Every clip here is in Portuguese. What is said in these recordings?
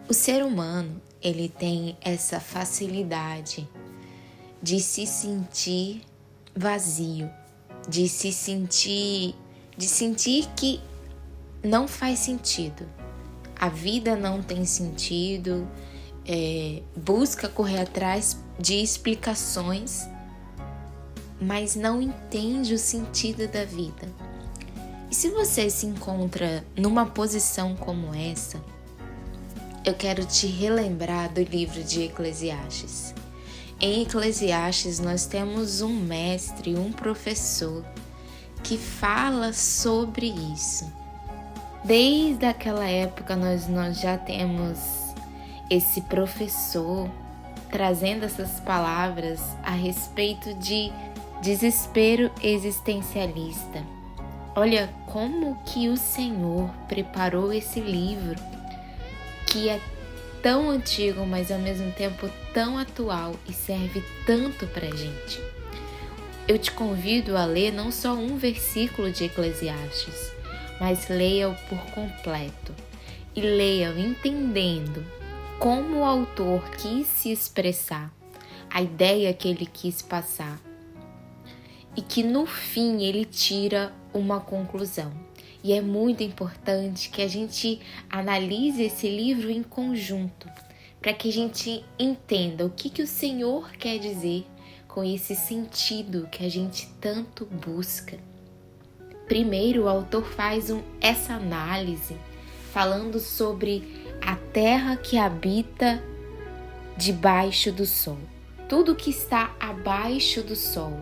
O ser humano, ele tem essa facilidade de se sentir vazio, de sentir que não faz sentido. A vida não tem sentido, busca correr atrás de explicações, mas não entende o sentido da vida. E se você se encontra numa posição como essa, eu quero te relembrar do livro de Eclesiastes. Em Eclesiastes nós temos um mestre, um professor que fala sobre isso. Desde aquela época nós já temos esse professor trazendo essas palavras a respeito de desespero existencialista. Olha como que o Senhor preparou esse livro, que é tão antigo, mas ao mesmo tempo tão atual e serve tanto pra gente. Eu te convido a ler não só um versículo de Eclesiastes, mas leia-o por completo e leia-o entendendo como o autor quis se expressar, a ideia que ele quis passar, e que no fim ele tira uma conclusão. E é muito importante que a gente analise esse livro em conjunto, para que a gente entenda o que o Senhor quer dizer com esse sentido que a gente tanto busca. Primeiro, o autor faz essa análise, falando sobre a terra que habita debaixo do sol. Tudo que está abaixo do sol,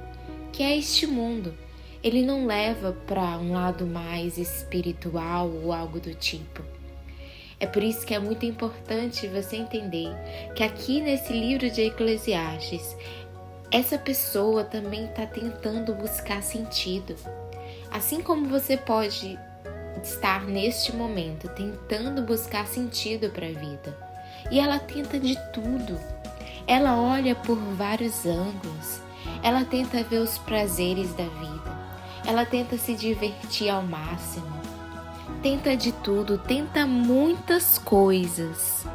que é este mundo. Ele não leva para um lado mais espiritual ou algo do tipo. É por isso que é muito importante você entender que aqui nesse livro de Eclesiastes, essa pessoa também está tentando buscar sentido. Assim como você pode estar neste momento tentando buscar sentido para a vida. E ela tenta de tudo. Ela olha por vários ângulos. Ela tenta ver os prazeres da vida. Ela tenta se divertir ao máximo, tenta de tudo, tenta muitas coisas,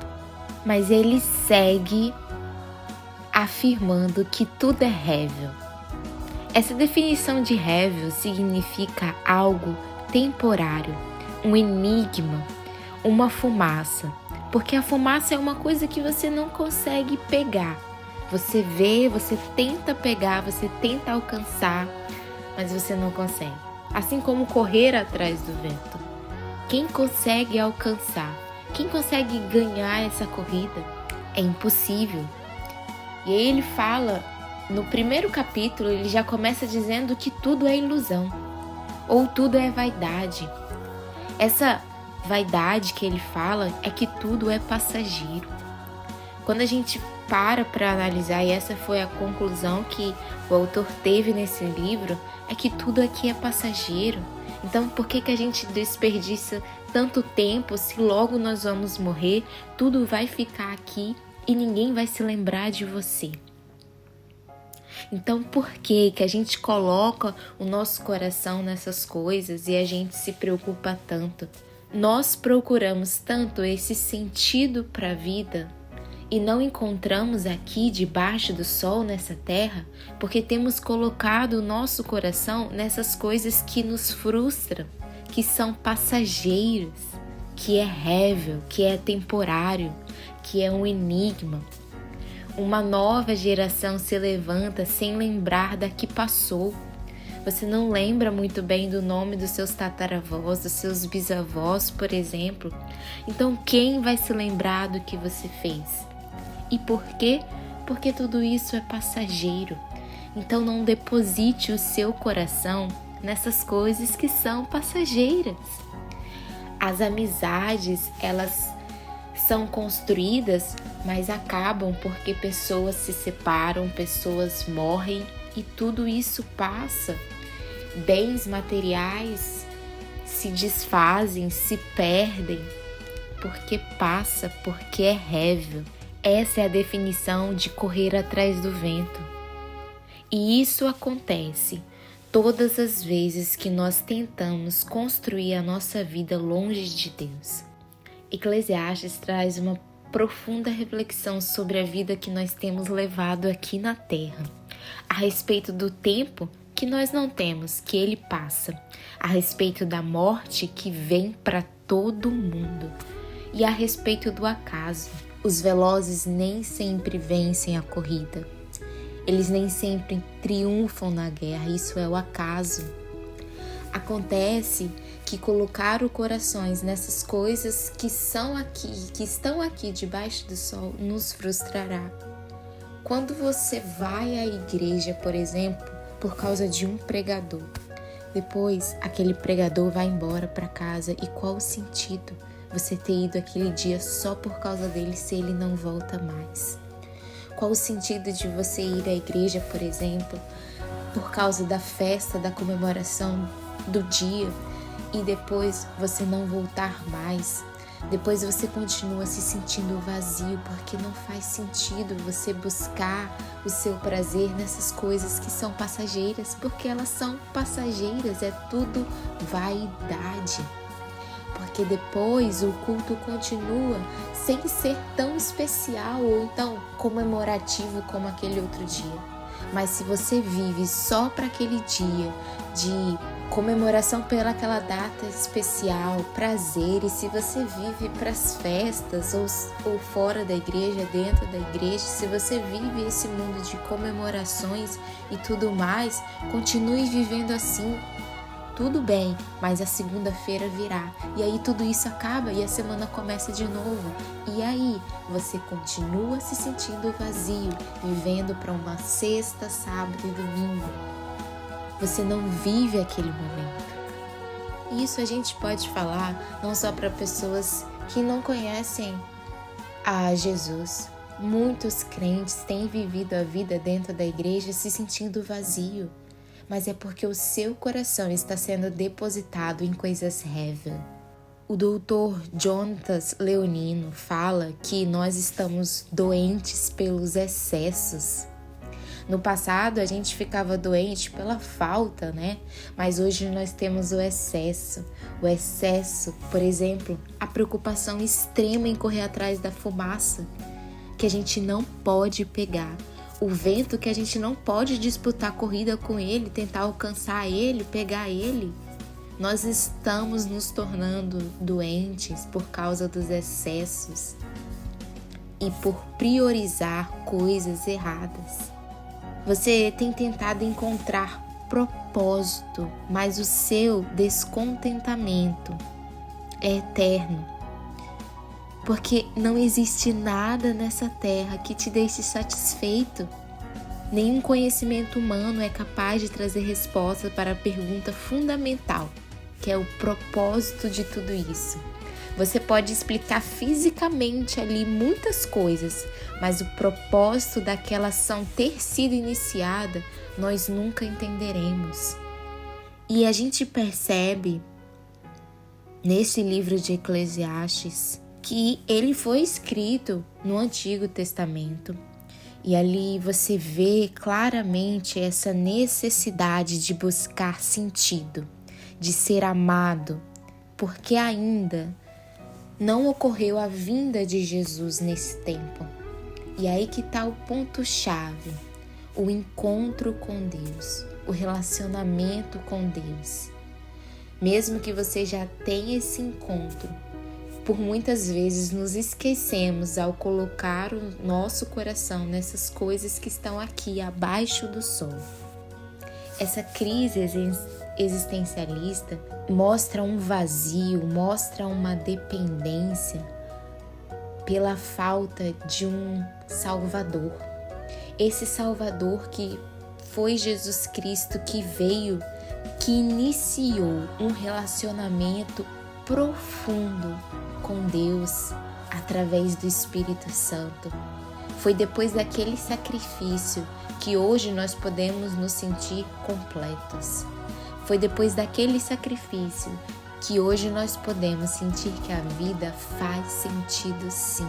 mas ele segue afirmando que tudo é rével. Essa definição de rével significa algo temporário, um enigma, uma fumaça, porque a fumaça é uma coisa que você não consegue pegar. Você vê, você tenta pegar, você tenta alcançar, mas você não consegue. Assim como correr atrás do vento. Quem consegue alcançar? Quem consegue ganhar essa corrida? É impossível. E aí ele fala, no primeiro capítulo, ele já começa dizendo que tudo é ilusão, ou tudo é vaidade. Essa vaidade que ele fala é que tudo é passageiro. Quando a gente para analisar, e essa foi a conclusão que o autor teve nesse livro, é que tudo aqui é passageiro. Então por que a gente desperdiça tanto tempo se logo nós vamos morrer, tudo vai ficar aqui e ninguém vai se lembrar de você? Então por que a gente coloca o nosso coração nessas coisas e a gente se preocupa tanto? Nós procuramos tanto esse sentido para a vida e não encontramos aqui debaixo do sol nessa terra porque temos colocado o nosso coração nessas coisas que nos frustram, que são passageiras, que é rével, que é temporário, que é um enigma. Uma nova geração se levanta sem lembrar da que passou. Você não lembra muito bem do nome dos seus tataravós, dos seus bisavós, por exemplo. Então quem vai se lembrar do que você fez? E por quê? Porque tudo isso é passageiro. Então não deposite o seu coração nessas coisas que são passageiras. As amizades, elas são construídas, mas acabam porque pessoas se separam, pessoas morrem e tudo isso passa. Bens materiais se desfazem, se perdem, porque passa, porque é rével. Essa é a definição de correr atrás do vento. E isso acontece todas as vezes que nós tentamos construir a nossa vida longe de Deus. Eclesiastes traz uma profunda reflexão sobre a vida que nós temos levado aqui na Terra, a respeito do tempo que nós não temos, que ele passa, a respeito da morte que vem para todo mundo e a respeito do acaso. Os velozes nem sempre vencem a corrida, eles nem sempre triunfam na guerra, isso é o acaso. Acontece que colocar o coração nessas coisas que estão aqui debaixo do sol, nos frustrará. Quando você vai à igreja, por exemplo, por causa de um pregador, depois aquele pregador vai embora para casa, e qual o sentido você ter ido aquele dia só por causa dele se ele não volta mais? Qual o sentido de você ir à igreja, por exemplo, por causa da festa, da comemoração do dia, e depois você não voltar mais? Depois você continua se sentindo vazio, porque não faz sentido você buscar o seu prazer nessas coisas que são passageiras, porque elas são passageiras, é tudo vaidade. Porque depois o culto continua sem ser tão especial ou tão comemorativo como aquele outro dia. Mas se você vive só para aquele dia de comemoração pelaquela data especial, prazer, e se você vive para as festas ou fora da igreja, dentro da igreja, se você vive esse mundo de comemorações e tudo mais, continue vivendo assim. Tudo bem, mas a segunda-feira virá, e aí tudo isso acaba e a semana começa de novo. E aí você continua se sentindo vazio, vivendo para uma sexta, sábado e domingo. Você não vive aquele momento. E isso a gente pode falar não só para pessoas que não conhecem a Jesus. Muitos crentes têm vivido a vida dentro da igreja se sentindo vazio. Mas é porque o seu coração está sendo depositado em coisas heavy. O doutor Jonatas Leonino fala que nós estamos doentes pelos excessos. No passado a gente ficava doente pela falta, né? Mas hoje nós temos o excesso. O excesso, por exemplo, a preocupação extrema em correr atrás da fumaça, que a gente não pode pegar. O vento que a gente não pode disputar corrida com ele, tentar alcançar ele, pegar ele. Nós estamos nos tornando doentes por causa dos excessos e por priorizar coisas erradas. Você tem tentado encontrar propósito, mas o seu descontentamento é eterno. Porque não existe nada nessa terra que te deixe satisfeito. Nenhum conhecimento humano é capaz de trazer resposta para a pergunta fundamental, que é o propósito de tudo isso. Você pode explicar fisicamente ali muitas coisas, mas o propósito daquela ação ter sido iniciada, nós nunca entenderemos. E a gente percebe nesse livro de Eclesiastes que ele foi escrito no Antigo Testamento, e ali você vê claramente essa necessidade de buscar sentido, de ser amado, porque ainda não ocorreu a vinda de Jesus nesse tempo. E aí que está o ponto-chave, o encontro com Deus, o relacionamento com Deus. Mesmo que você já tenha esse encontro, por muitas vezes nos esquecemos ao colocar o nosso coração nessas coisas que estão aqui abaixo do sol. Essa crise existencialista mostra um vazio, mostra uma dependência pela falta de um Salvador. Esse Salvador que foi Jesus Cristo, que veio, que iniciou um relacionamento profundo com Deus através do Espírito Santo. Foi depois daquele sacrifício que hoje nós podemos nos sentir completos. Foi depois daquele sacrifício que hoje nós podemos sentir que a vida faz sentido sim.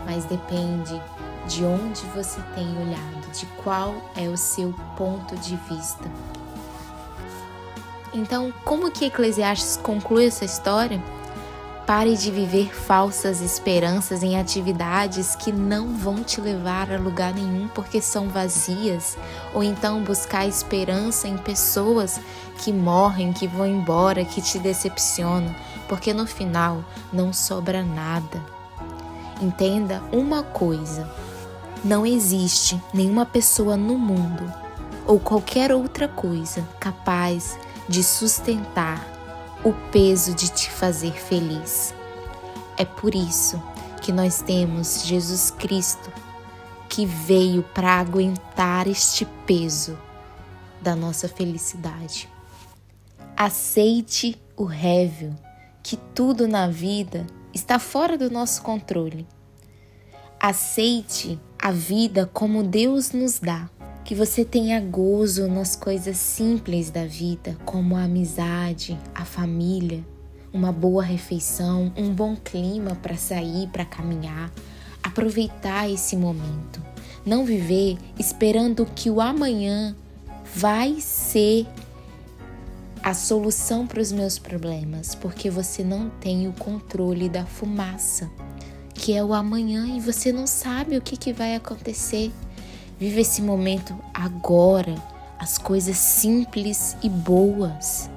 Mas depende de onde você tem olhado, de qual é o seu ponto de vista. Então, como que Eclesiastes conclui essa história? Pare de viver falsas esperanças em atividades que não vão te levar a lugar nenhum porque são vazias, ou então buscar esperança em pessoas que morrem, que vão embora, que te decepcionam, porque no final não sobra nada. Entenda uma coisa: não existe nenhuma pessoa no mundo ou qualquer outra coisa capaz de sustentar o peso de te fazer feliz. É por isso que nós temos Jesus Cristo, que veio para aguentar este peso da nossa felicidade. Aceite o rével, que tudo na vida está fora do nosso controle. Aceite a vida como Deus nos dá. Que você tenha gozo nas coisas simples da vida, como a amizade, a família, uma boa refeição, um bom clima para sair, para caminhar. Aproveitar esse momento. Não viver esperando que o amanhã vai ser a solução para os meus problemas, porque você não tem o controle da fumaça, que é o amanhã, e você não sabe o que vai acontecer. Viva esse momento agora, as coisas simples e boas.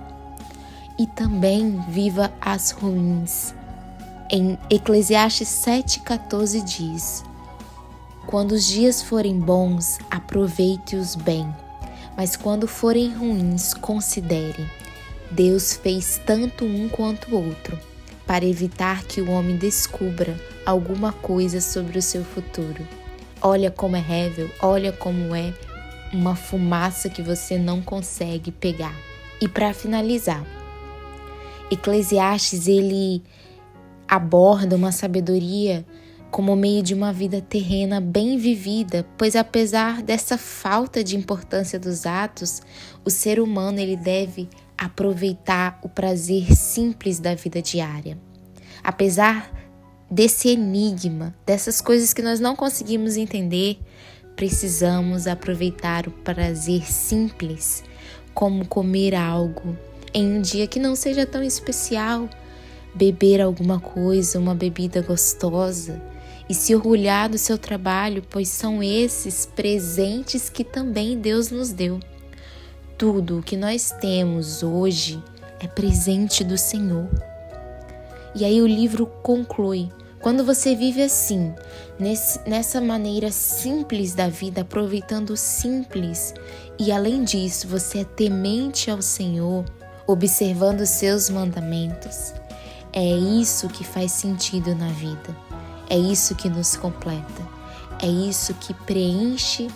E também viva as ruins. Em Eclesiastes 7,14 diz: quando os dias forem bons, aproveite-os bem, mas quando forem ruins, considere. Deus fez tanto um quanto o outro, para evitar que o homem descubra alguma coisa sobre o seu futuro. Olha como é rével, olha como é uma fumaça que você não consegue pegar. E para finalizar, Eclesiastes ele aborda uma sabedoria como meio de uma vida terrena bem vivida, pois apesar dessa falta de importância dos atos, o ser humano ele deve aproveitar o prazer simples da vida diária. Apesar desse enigma, dessas coisas que nós não conseguimos entender, precisamos aproveitar o prazer simples, como comer algo em um dia que não seja tão especial, beber alguma coisa, uma bebida gostosa, e se orgulhar do seu trabalho, pois são esses presentes que também Deus nos deu. Tudo o que nós temos hoje é presente do Senhor. E aí o livro conclui: quando você vive assim, nessa maneira simples da vida, aproveitando o simples, e além disso você é temente ao Senhor, observando os seus mandamentos, é isso que faz sentido na vida, é isso que nos completa, é isso que preenche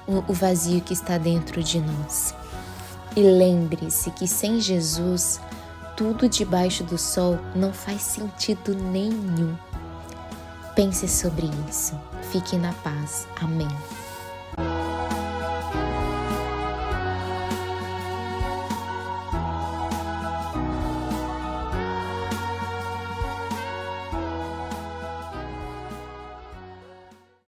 o vazio que está dentro de nós. E lembre-se que sem Jesus, tudo debaixo do sol não faz sentido nenhum. Pense sobre isso. Fique na paz. Amém.